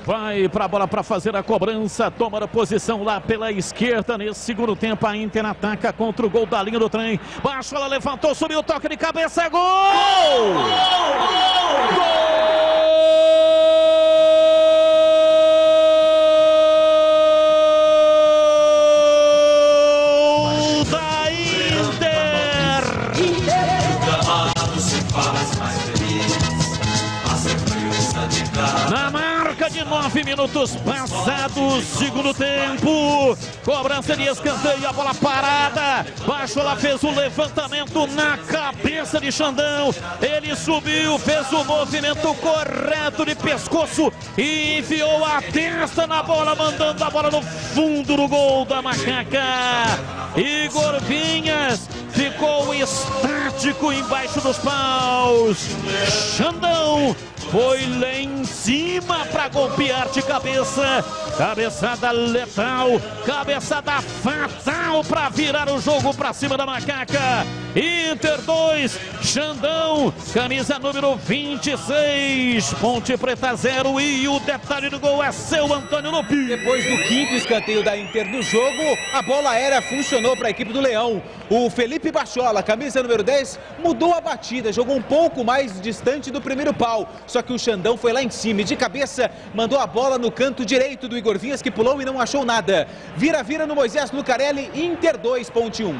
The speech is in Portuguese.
Vai para a bola para fazer a cobrança, toma a posição lá pela esquerda. Nesse segundo tempo a Inter ataca contra o gol da linha do trem. Baixo, ela levantou, subiu, toque de cabeça, gol! Gol! Da Inter! Na marca de 9 minutos passados, segundo tempo, cobrança de escanteio, a bola parada, baixo, ela fez o levantamento na cabeça de Xandão, ele subiu, fez o movimento correto de pescoço e enfiou a testa na bola, mandando a bola no fundo do gol da Macaca. Igor Vinhas ficou estático embaixo dos paus. Xandão foi lá em cima para golpear de cabeça. Cabeçada letal, cabeçada fatal para virar o jogo para cima da Macaca. Inter 2, Xandão, camisa número 26, Ponte Preta 0, e o detalhe do gol é seu, Antônio Lupi. Depois do quinto escanteio da Inter no jogo, a bola aérea funcionou para a equipe do Leão. O Felipe Bachola, camisa número 10, mudou a batida, jogou um pouco mais distante do primeiro pau. Só que o Xandão foi lá em cima e de cabeça mandou a bola no canto direito do Igor Vinhas, que pulou e não achou nada. Vira no Moisés Lucarelli, Inter 2, Ponte 1.